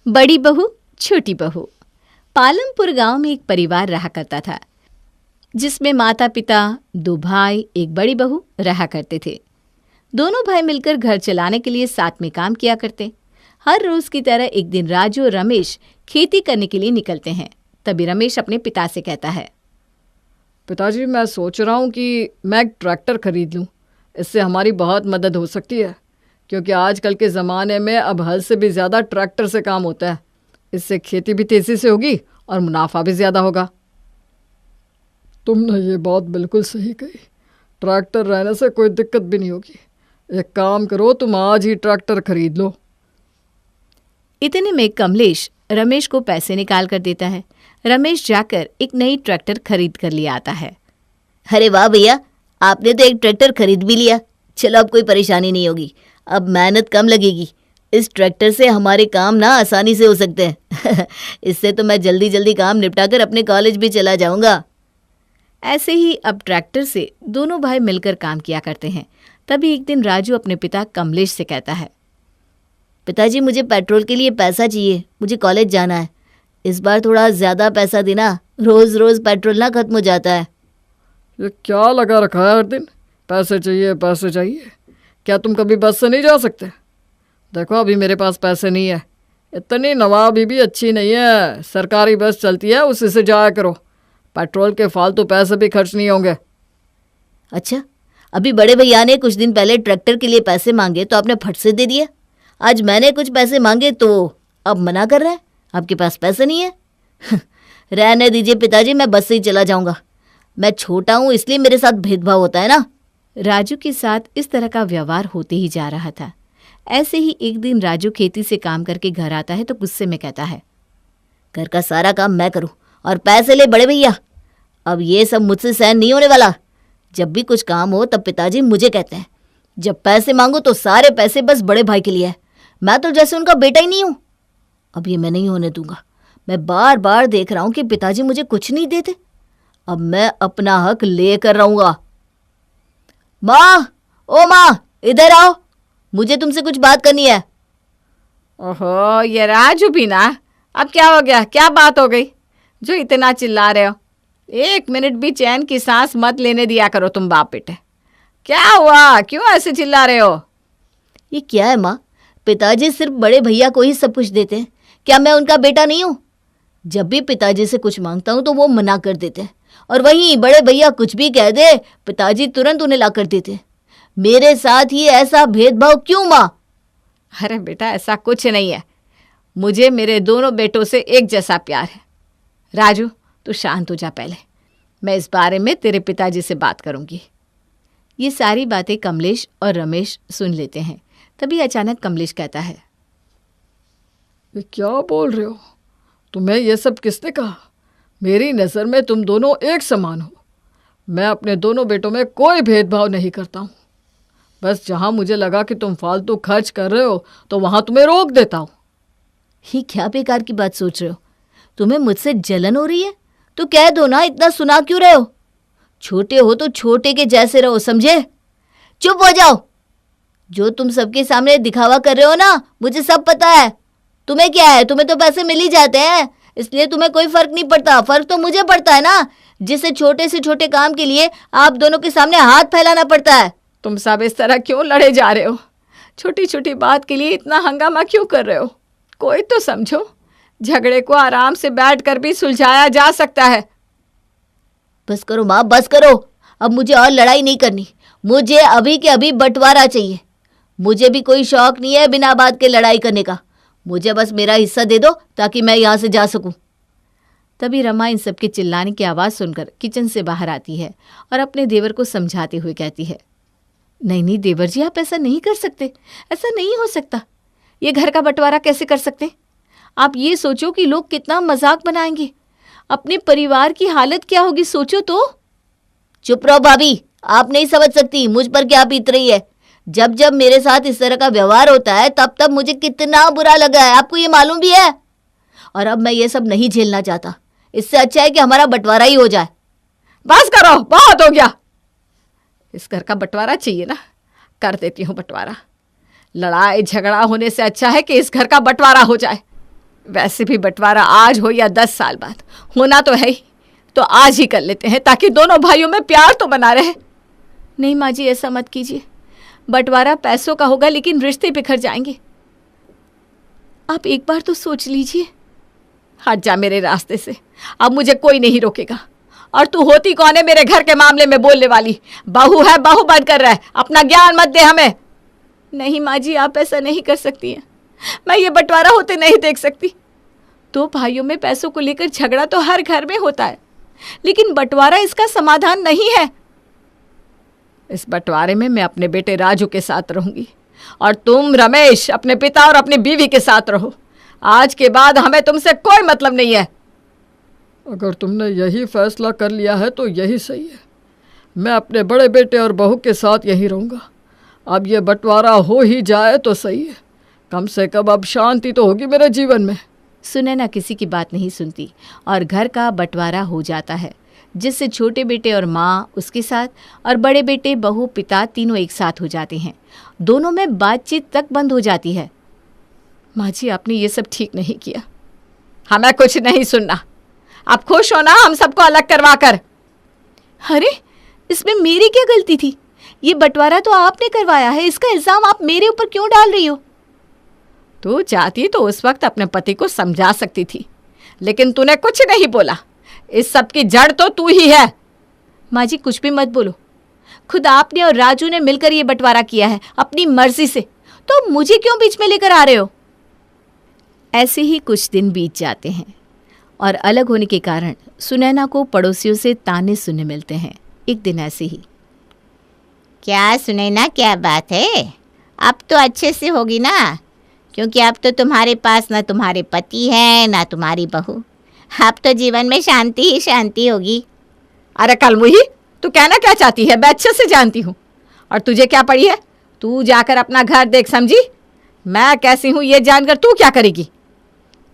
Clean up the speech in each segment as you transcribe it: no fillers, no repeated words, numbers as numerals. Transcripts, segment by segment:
बड़ी बहू छोटी बहू। पालमपुर गांव में एक परिवार रहा करता था, जिसमें माता पिता, दो भाई, एक बड़ी बहू रहा करते थे। दोनों भाई मिलकर घर चलाने के लिए साथ में काम किया करते। हर रोज की तरह एक दिन राजू और रमेश खेती करने के लिए निकलते हैं। तभी रमेश अपने पिता से कहता है, पिताजी, मैं सोच रहा हूँ कि मैं एक ट्रैक्टर खरीद लूँ। इससे हमारी बहुत मदद हो सकती है, क्योंकि आजकल के ज़माने में अब हल से भी ज़्यादा ट्रैक्टर से काम होता है। इससे खेती भी तेज़ी से होगी और मुनाफा भी ज़्यादा होगा। तुमने ये बात बिल्कुल सही कही। ट्रैक्टर रहने से कोई दिक्कत भी नहीं होगी। एक काम करो, तुम आज ही ट्रैक्टर खरीद लो। इतने में कमलेश रमेश को पैसे निकाल कर देता है। रमेश जाकर एक नई ट्रैक्टर खरीद कर ले आता है। अरे वाह भैया, आपने तो एक ट्रैक्टर खरीद भी लिया। चलो, अब कोई परेशानी नहीं होगी, अब मेहनत कम लगेगी। इस ट्रैक्टर से हमारे काम ना आसानी से हो सकते हैं। इससे तो मैं जल्दी जल्दी काम निपटा कर अपने कॉलेज भी चला जाऊंगा। ऐसे ही अब ट्रैक्टर से दोनों भाई मिलकर काम किया करते हैं। तभी एक दिन राजू अपने पिता कमलेश से कहता है, पिताजी, मुझे पेट्रोल के लिए पैसा चाहिए, मुझे कॉलेज जाना है। इस बार थोड़ा ज़्यादा पैसा देना, रोज़ रोज़ पेट्रोल ना खत्म हो जाता है। ये क्या लगा रखा है हर दिन? पैसे चाहिए, पैसे चाहिए। क्या तुम कभी बस से नहीं जा सकते? देखो, अभी मेरे पास पैसे नहीं है। इतनी नवाबी भी अच्छी नहीं है। सरकारी बस चलती है, उसी से जाया करो। पेट्रोल के फालतू पैसे भी खर्च नहीं होंगे। अच्छा, अभी बड़े भैया ने कुछ दिन पहले ट्रैक्टर के लिए पैसे मांगे तो आपने फट से दे दिया। आज मैंने कुछ पैसे मांगे तो अब मना कर रहा है, आपके पास पैसे नहीं है। रहने दीजिए पिताजी, मैं बस से ही चला जाऊंगा। मैं छोटा हूँ इसलिए मेरे साथ भेदभाव होता है ना। राजू के साथ इस तरह का व्यवहार होते ही जा रहा था। ऐसे ही एक दिन राजू खेती से काम करके घर आता है तो गुस्से में कहता है, घर का सारा काम मैं करूं और पैसे ले बड़े भैया। अब ये सब मुझसे सहन नहीं होने वाला। जब भी कुछ काम हो तब पिताजी मुझे कहते हैं, जब पैसे मांगो तो सारे पैसे बस बड़े भाई के लिए है। मैं तो जैसे उनका बेटा ही नहीं हूं। अब ये मैं नहीं होने दूंगा। मैं बार बार देख रहा हूं कि पिताजी मुझे कुछ नहीं देते। अब मैं अपना हक लेकर रहूंगा। माँ, ओ माँ, इधर आओ, मुझे तुमसे कुछ बात करनी है। ओहो, ये राजू भी ना, अब क्या हो गया? क्या बात हो गई जो इतना चिल्ला रहे हो? एक मिनट भी चैन की सांस मत लेने दिया करो तुम बाप बेटे। क्या हुआ? क्यों ऐसे चिल्ला रहे हो? ये क्या है माँ? पिताजी सिर्फ बड़े भैया को ही सब कुछ देते हैं। क्या मैं उनका बेटा नहीं हूँ? जब भी पिताजी से कुछ मांगता हूँ तो वो मना कर देते हैं, और वहीं बड़े भैया कुछ भी कह दे, पिताजी तुरंत उन्हें ला कर देते। मेरे साथ ही ऐसा भेदभाव क्यों माँ? अरे बेटा, ऐसा कुछ नहीं है। मुझे मेरे दोनों बेटों से एक जैसा प्यार है। राजू, तू शांत हो जा पहले। मैं इस बारे में तेरे पिताजी से बात करूंगी। ये सारी बातें कमलेश और रमेश सुन लेते हैं। तभी अचानक कमलेश कहता है, ये क्या बोल रहे हो? तुम्हें ये सब किसने कहा? मेरी नज़र में तुम दोनों एक समान हो। मैं अपने दोनों बेटों में कोई भेदभाव नहीं करता हूँ। बस जहाँ मुझे लगा कि तुम फालतू खर्च कर रहे हो तो वहाँ तुम्हें रोक देता हूँ। ही क्या बेकार की बात सोच रहे हो? तुम्हें मुझसे जलन हो रही है तो कह दो ना, इतना सुना क्यों रहे हो? छोटे हो तो छोटे के जैसे रहो, समझे? चुप हो जाओ। जो तुम सबके सामने दिखावा कर रहे हो ना, मुझे सब पता है। तुम्हें क्या है, तुम्हें तो पैसे मिल ही जाते हैं, इसलिए तुम्हें कोई फर्क नहीं पड़ता। फर्क तो मुझे पड़ता है ना, जिसे छोटे से छोटे काम के लिए आप दोनों के सामने हाथ फैलाना पड़ता है। तुम सब इस तरह क्यों लड़े जा रहे हो? छोटी छोटी बात के लिए इतना हंगामा क्यों कर रहे हो? कोई तो समझो। झगड़े को आराम से बैठकर भी सुलझाया जा सकता है। बस करो माँ, बस करो। अब मुझे और लड़ाई नहीं करनी। मुझे अभी के अभी बंटवारा चाहिए। मुझे भी कोई शौक नहीं है बिना बात के लड़ाई करने का। मुझे बस मेरा हिस्सा दे दो ताकि मैं यहाँ से जा सकूं। तभी रमा इन सबके चिल्लाने की आवाज़ सुनकर किचन से बाहर आती है और अपने देवर को समझाते हुए कहती है, नहीं नहीं देवर जी, आप ऐसा नहीं कर सकते। ऐसा नहीं हो सकता। ये घर का बंटवारा कैसे कर सकते? आप ये सोचो कि लोग कितना मजाक बनाएंगे। अपने परिवार की हालत क्या होगी, सोचो तो। चुप रहो भाभी, आप नहीं समझ सकती मुझ पर क्या बीत रही है। जब जब मेरे साथ इस तरह का व्यवहार होता है तब तब मुझे कितना बुरा लगा है, आपको ये मालूम भी है। और अब मैं ये सब नहीं झेलना चाहता। इससे अच्छा है कि हमारा बंटवारा ही हो जाए। बस करो, बहुत हो गया। इस घर का बंटवारा चाहिए ना, कर देती हूँ बंटवारा। लड़ाई झगड़ा होने से अच्छा है कि इस घर का बंटवारा हो जाए। वैसे भी बंटवारा आज हो या 10 साल बाद होना तो है ही, तो आज ही कर लेते हैं ताकि दोनों भाइयों में प्यार तो बना रहे। नहीं माँ जी, ऐसा मत कीजिए। बंटवारा पैसों का होगा लेकिन रिश्ते बिखर जाएंगे। आप एक बार तो सोच लीजिए। हट जा मेरे रास्ते से, अब मुझे कोई नहीं रोकेगा। और तू होती कौन है मेरे घर के मामले में बोलने वाली? बहू है, बहू बंद कर रहा है, अपना ज्ञान मत दे हमें। नहीं माँ जी, आप ऐसा नहीं कर सकती हैं। मैं ये बंटवारा होते नहीं देख सकती। दो भाइयों में पैसों को लेकर झगड़ा तो हर घर में होता है, लेकिन बंटवारा इसका समाधान नहीं है। इस बंटवारे में मैं अपने बेटे राजू के साथ रहूंगी और तुम रमेश अपने पिता और अपनी बीवी के साथ रहो। आज के बाद हमें तुमसे कोई मतलब नहीं है। अगर तुमने यही फैसला कर लिया है तो यही सही है। मैं अपने बड़े बेटे और बहू के साथ यहीं रहूँगा। अब ये बंटवारा हो ही जाए तो सही है, कम से कम अब शांति तो होगी मेरे जीवन में। सुनैना किसी की बात नहीं सुनती और घर का बंटवारा हो जाता है, जिससे छोटे बेटे और माँ उसके साथ और बड़े बेटे बहू पिता तीनों एक साथ हो जाते हैं। दोनों में बातचीत तक बंद हो जाती है। माँ जी, आपने ये सब ठीक नहीं किया। हमें कुछ नहीं सुनना। आप खुश हो ना हम सबको अलग करवा कर? अरे, इसमें मेरी क्या गलती थी? ये बंटवारा तो आपने करवाया है, इसका इल्जाम आप मेरे ऊपर क्यों डाल रही हो? तू चाहती तो उस वक्त अपने पति को समझा सकती थी, लेकिन तूने कुछ नहीं बोला। इस सब की जड़ तो तू ही है। माँ जी, कुछ भी मत बोलो। खुद आपने और राजू ने मिलकर ये बंटवारा किया है अपनी मर्जी से, तो मुझे क्यों बीच में लेकर आ रहे हो? ऐसे ही कुछ दिन बीत जाते हैं और अलग होने के कारण सुनैना को पड़ोसियों से ताने सुनने मिलते हैं। एक दिन ऐसे ही, क्या सुनैना, क्या बात है? अब तो अच्छे से होगी ना, क्योंकि अब तो तुम्हारे पास ना तुम्हारे पति है ना तुम्हारी बहू। अब तो जीवन में शांति ही शांति होगी। अरे कलमुही, तू कहना क्या चाहती है? मैं अच्छे से जानती हूँ। और तुझे क्या पड़ी है? तू जाकर अपना घर देख, समझी? मैं कैसी हूँ ये जानकर तू क्या करेगी?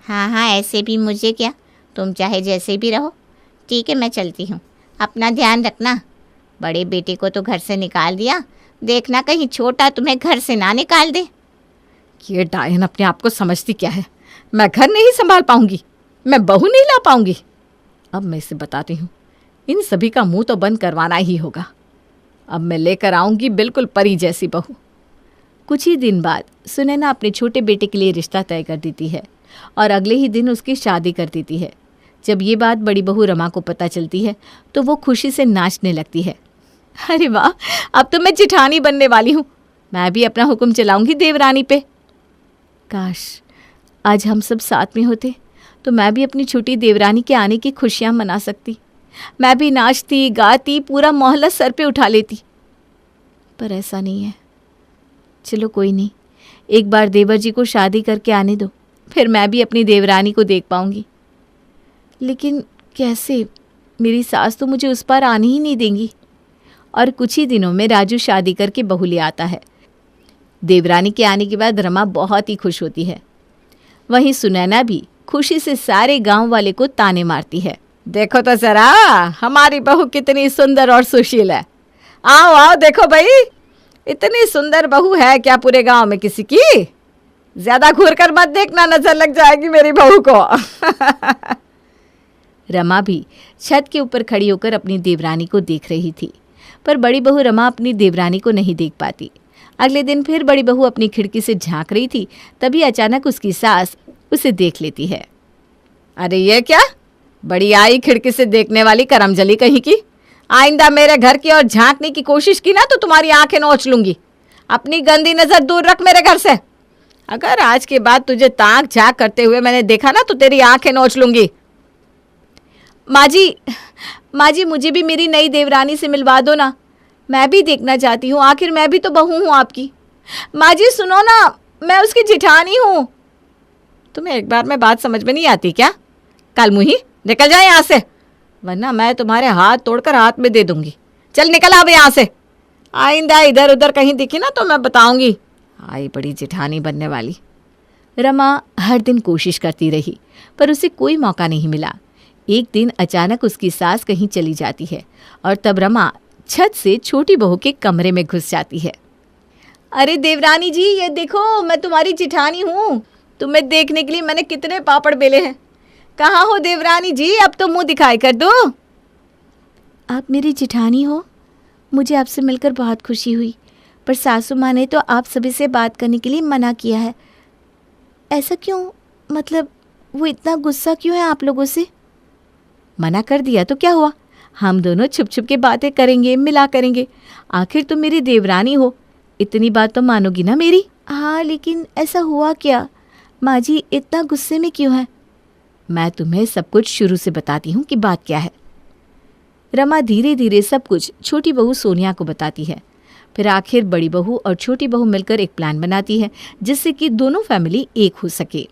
हाँ हाँ, ऐसे भी मुझे क्या, तुम चाहे जैसे भी रहो। ठीक है, मैं चलती हूँ। अपना ध्यान रखना। बड़े बेटे को तो घर से निकाल दिया, देखना कहीं छोटा तुम्हें घर से ना निकाल दे। ये डायन अपने आप को समझती क्या है? मैं घर नहीं संभाल पाऊंगी, मैं बहू नहीं ला पाऊंगी। अब मैं इसे बताती हूँ, इन सभी का मुंह तो बंद करवाना ही होगा। अब मैं लेकर आऊंगी बिल्कुल परी जैसी बहू। कुछ ही दिन बाद सुनैना अपने छोटे बेटे के लिए रिश्ता तय कर देती है और अगले ही दिन उसकी शादी कर देती है। जब ये बात बड़ी बहू रमा को पता चलती है तो वो खुशी से नाचने लगती है। अरे वाह, अब तो मैं जिठानी बनने वाली हूँ। मैं भी अपना हुक्म चलाऊंगी देवरानी पे। काश आज हम सब साथ में होते तो मैं भी अपनी छोटी देवरानी के आने की खुशियाँ मना सकती। मैं भी नाचती गाती, पूरा मोहल्ला सर पे उठा लेती। पर ऐसा नहीं है। चलो कोई नहीं, एक बार देवर जी को शादी करके आने दो, फिर मैं भी अपनी देवरानी को देख पाऊंगी। लेकिन कैसे? मेरी सास तो मुझे उस पार आने ही नहीं देंगी। और कुछ ही दिनों में राजू शादी करके बहू ले आता है। देवरानी के आने के बाद रमा बहुत ही खुश होती है। वहीं सुनैना भी खुशी से सारे गांव वाले को ताने मारती है। देखो तो जरा हमारी बहू कितनी सुंदर और सुशील है। आओ आओ देखो भाई, इतनी सुंदर बहू है क्या पूरे गांव में किसी की? ज्यादा घूर कर मत देखना, नजर लग जाएगी मेरी बहू को। रमा भी छत के ऊपर खड़ी होकर अपनी देवरानी को देख रही थी, पर बड़ी बहू रमा अपनी देवरानी को नहीं देख पाती। अगले दिन फिर बड़ी बहू अपनी खिड़की से झांक रही थी, तभी अचानक उसकी सास उसे देख लेती है। अरे ये क्या, बड़ी आई खिड़की से देखने वाली करमजली कहीं की। आइंदा मेरे घर की और झांकने की कोशिश की ना तो तुम्हारी आंखें नोच लूंगी। अपनी गंदी नजर दूर रख मेरे घर से। अगर आज के बाद तुझे ताक झांक करते हुए मैंने देखा ना तो तेरी आंखें नोच लूंगी। माँ जी, मुझे भी मेरी नई देवरानी से मिलवा दो ना। मैं भी देखना चाहती हूँ, आखिर मैं भी तो बहू हूँ आपकी। माँ जी सुनो ना, मैं उसकी जिठानी हूँ। तुम्हें एक बार में बात समझ में नहीं आती क्या? कलमुही, निकल जाए यहाँ से, वरना मैं तुम्हारे हाथ तोड़कर हाथ में दे दूंगी। चल निकल अब यहाँ से। आइंदा इधर उधर कहीं दिखी ना तो मैं बताऊंगी। आई बड़ी जिठानी बनने वाली। रमा हर दिन कोशिश करती रही पर उसे कोई मौका नहीं मिला। एक दिन अचानक उसकी सास कहीं चली जाती है और तब रमा छत से छोटी बहू के कमरे में घुस जाती है। अरे देवरानी जी, ये देखो मैं तुम्हारी जिठानी हूँ। तुम्हें देखने के लिए मैंने कितने पापड़ बेले हैं। कहाँ हो देवरानी जी, अब तो मुंह दिखाई कर दो। आप मेरी जिठानी हो, मुझे आपसे मिलकर बहुत खुशी हुई, पर सासू माँ ने तो आप सभी से बात करने के लिए मना किया है। ऐसा क्यों? मतलब वो इतना गुस्सा क्यों है आप लोगों से? मना कर दिया तो क्या हुआ, हम दोनों छुप छुप के बातें करेंगे, मिला करेंगे। आखिर तुम मेरी देवरानी हो, इतनी बात तो मानोगी ना मेरी। हाँ, लेकिन ऐसा हुआ क्या? माँ जी इतना गुस्से में क्यों है? मैं तुम्हें सब कुछ शुरू से बताती हूँ कि बात क्या है। रमा धीरे धीरे सब कुछ छोटी बहू सोनिया को बताती है। फिर आखिर बड़ी बहू और छोटी बहू मिलकर एक प्लान बनाती है जिससे कि दोनों फैमिली एक हो सके।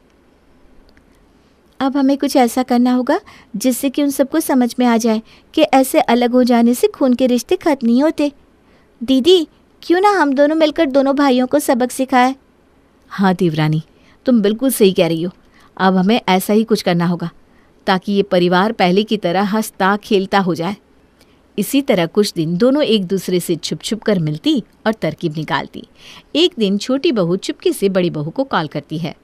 अब हमें कुछ ऐसा करना होगा जिससे कि उन सबको समझ में आ जाए कि ऐसे अलग हो जाने से खून के रिश्ते खत्म नहीं होते। दीदी, क्यों ना हम दोनों मिलकर दोनों भाइयों को सबक सिखाएं? हाँ देवरानी, तुम बिल्कुल सही कह रही हो। अब हमें ऐसा ही कुछ करना होगा ताकि ये परिवार पहले की तरह हंसता खेलता हो जाए। इसी तरह कुछ दिन दोनों एक दूसरे से छुप छुप कर मिलती और तरकीब निकालती। एक दिन छोटी बहू चुपके से बड़ी बहू को कॉल करती है।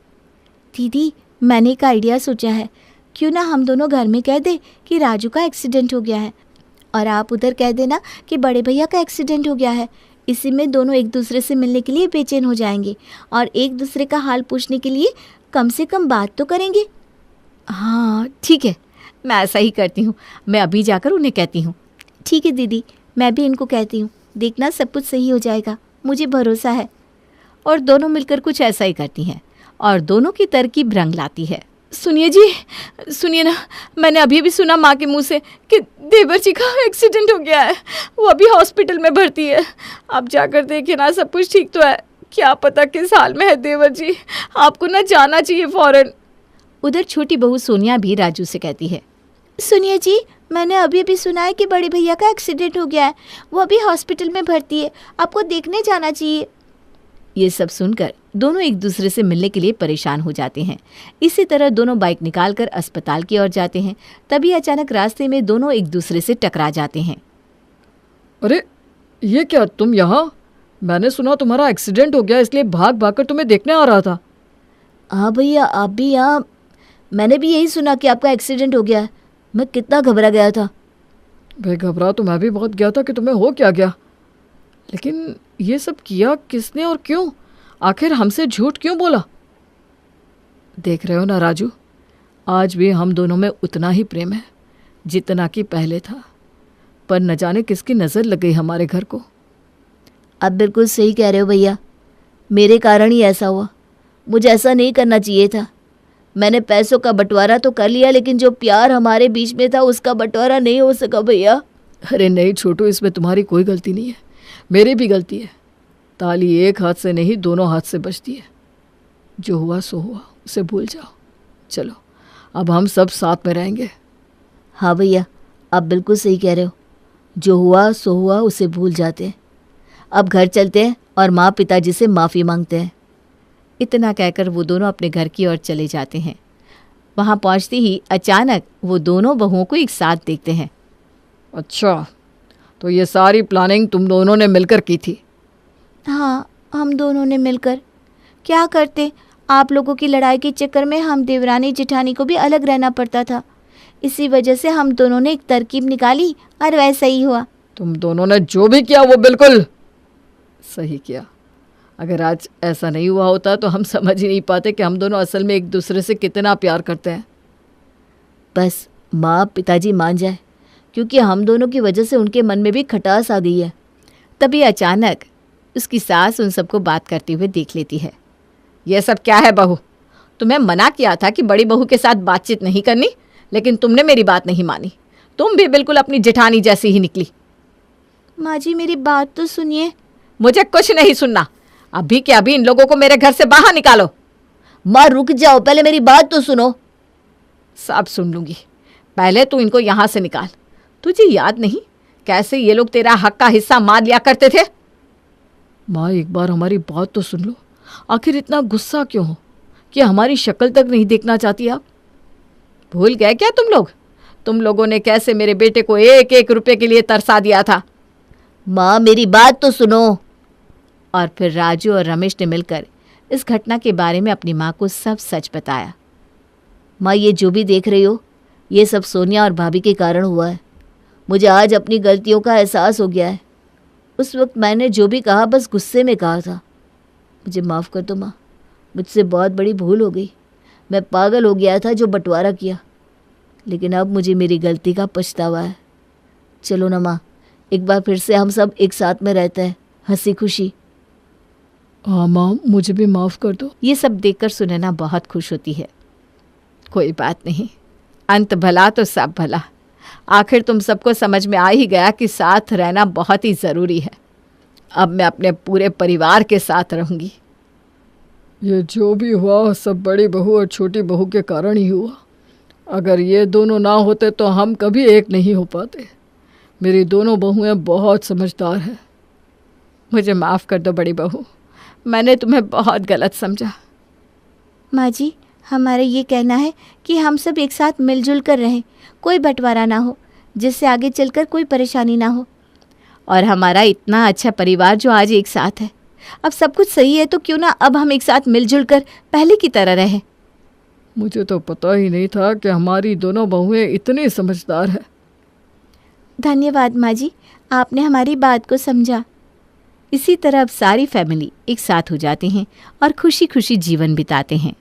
दीदी, मैंने एक आइडिया सोचा है। क्यों ना हम दोनों घर में कह दें कि राजू का एक्सीडेंट हो गया है, और आप उधर कह देना कि बड़े भैया का एक्सीडेंट हो गया है। इसी में दोनों एक दूसरे से मिलने के लिए बेचैन हो जाएंगे और एक दूसरे का हाल पूछने के लिए कम से कम बात तो करेंगे। हाँ ठीक है, मैं ऐसा ही करती हूँ। मैं अभी जाकर उन्हें कहती हूँ। ठीक है दीदी, मैं भी इनको कहती हूँ। देखना सब कुछ सही हो जाएगा, मुझे भरोसा है। और दोनों मिलकर कुछ ऐसा ही करती हैं और दोनों की तरकीब रंग लाती है। सुनिए जी, सुनिए ना, मैंने अभी भी सुना माँ के मुंह से कि देवर जी का एक्सीडेंट हो गया है। वो अभी हॉस्पिटल में भर्ती है। आप जाकर देखिए ना, सब कुछ ठीक तो है। क्या पता किस हाल में है देवर जी, आपको ना जाना चाहिए फौरन। उधर छोटी बहू सोनिया भी राजू से कहती है। सुनिए जी, मैंने अभी सुना है कि बड़े भैया का एक्सीडेंट हो गया है। वो अभी हॉस्पिटल में भर्ती है, आपको देखने जाना चाहिए। ये सब सुनकर दोनों एक दूसरे से मिलने के लिए परेशान हो जाते हैं। इसी तरह दोनों बाइक निकालकर अस्पताल की ओर जाते हैं। तभी अचानक रास्ते में दोनों एक दूसरे से टकरा जाते हैं। अरे ये क्या, तुम यहाँ? मैंने सुना तुम्हारा एक्सीडेंट हो गया, इसलिए भाग भाग कर तुम्हें देखने आ रहा था। हाँ भैया, आप भी यहाँ? मैंने भी यही सुना कि आपका एक्सीडेंट हो गया है। मैं कितना घबरा गया था। भाई घबरा तो मैं भी बहुत गया था कि तुम्हें हो क्या गया, लेकिन ये सब किया किसने और क्यों? आखिर हमसे झूठ क्यों बोला? देख रहे हो ना राजू, आज भी हम दोनों में उतना ही प्रेम है जितना कि पहले था, पर न जाने किसकी नज़र लग गई हमारे घर को। आप बिल्कुल सही कह रहे हो भैया, मेरे कारण ही ऐसा हुआ। मुझे ऐसा नहीं करना चाहिए था। मैंने पैसों का बंटवारा तो कर लिया, लेकिन जो प्यार हमारे बीच में था उसका बंटवारा नहीं हो सका भैया। अरे नहीं छोटू, इसमें तुम्हारी कोई गलती नहीं है, मेरी भी गलती है। ताली एक हाथ से नहीं, दोनों हाथ से बजती है। जो हुआ सो हुआ, उसे भूल जाओ। चलो अब हम सब साथ में रहेंगे। हाँ भैया, आप बिल्कुल सही कह रहे हो। जो हुआ सो हुआ, उसे भूल जाते हैं। अब घर चलते हैं और माँ पिताजी से माफ़ी मांगते हैं। इतना कहकर वो दोनों अपने घर की ओर चले जाते हैं। वहाँ पहुँचते ही अचानक वो दोनों बहुओं को एक साथ देखते हैं। अच्छा, तो ये सारी प्लानिंग तुम दोनों ने मिलकर की थी? हाँ, हम दोनों ने मिलकर। क्या करते, आप लोगों की लड़ाई के चक्कर में हम देवरानी जिठानी को भी अलग रहना पड़ता था। इसी वजह से हम दोनों ने एक तरकीब निकाली और वैसा ही हुआ। तुम दोनों ने जो भी किया वो बिल्कुल सही किया। अगर आज ऐसा नहीं हुआ होता तो हम समझ ही नहीं पाते कि हम दोनों असल में एक दूसरे से कितना प्यार करते हैं। बस माँ पिताजी मान जाए, क्योंकि हम दोनों की वजह से उनके मन में भी खटास आ गई है। तभी अचानक उसकी सास उन सबको बात करते हुए देख लेती है। यह सब क्या है बहू? तुम्हें मना किया था कि बड़ी बहू के साथ बातचीत नहीं करनी, लेकिन तुमने मेरी बात नहीं मानी। तुम भी बिल्कुल अपनी जेठानी जैसी ही निकली। माँ जी, मेरी बात तो सुनिए। मुझे कुछ नहीं सुनना। अभी के अभी इन लोगों को मेरे घर से बाहर निकालो। माँ रुक जाओ, पहले मेरी बात तो सुनो। सब सुन लूंगी, पहले तू इनको यहाँ से निकाल। तुझे याद नहीं कैसे ये लोग तेरा हक का हिस्सा मार लिया करते थे? माँ एक बार हमारी बात तो सुन लो। आखिर इतना गुस्सा क्यों हो कि हमारी शक्ल तक नहीं देखना चाहती आप? भूल गए क्या तुम लोग? तुम लोगों ने कैसे मेरे बेटे को एक एक रुपए के लिए तरसा दिया था। माँ मेरी बात तो सुनो। और फिर राजू और रमेश ने मिलकर इस घटना के बारे में अपनी माँ को सब सच बताया। माँ, ये जो भी देख रही हो, ये सब सोनिया और भाभी के कारण हुआ है। मुझे आज अपनी गलतियों का एहसास हो गया है। उस वक्त मैंने जो भी कहा बस गुस्से में कहा था। मुझे माफ़ कर दो माँ, मुझसे बहुत बड़ी भूल हो गई। मैं पागल हो गया था जो बंटवारा किया, लेकिन अब मुझे मेरी गलती का पछतावा है। चलो ना माँ, एक बार फिर से हम सब एक साथ में रहते हैं, हंसी खुशी। हाँ माँ, मुझे भी माफ़ कर दो। ये सब देखकर सुनैना बहुत खुश होती है। कोई बात नहीं, अंत भला तो सब भला। आखिर तुम सबको समझ में आ ही गया कि साथ रहना बहुत ही ज़रूरी है। अब मैं अपने पूरे परिवार के साथ रहूँगी। ये जो भी हुआ सब बड़ी बहू और छोटी बहू के कारण ही हुआ। अगर ये दोनों ना होते तो हम कभी एक नहीं हो पाते। मेरी दोनों बहुएं बहुत समझदार हैं। मुझे माफ़ कर दो बड़ी बहू, मैंने तुम्हें बहुत गलत समझा। माँ जी, हमारा ये कहना है कि हम सब एक साथ मिलजुल कर रहें, कोई बंटवारा ना हो, जिससे आगे चलकर कोई परेशानी ना हो। और हमारा इतना अच्छा परिवार जो आज एक साथ है, अब सब कुछ सही है तो क्यों ना अब हम एक साथ मिलजुल कर पहले की तरह रहें। मुझे तो पता ही नहीं था कि हमारी दोनों बहुएं इतनी समझदार हैं। धन्यवाद माँ जी, आपने हमारी बात को समझा। इसी तरह अब सारी फैमिली एक साथ हो जाते हैं और खुशी खुशी जीवन बिताते हैं।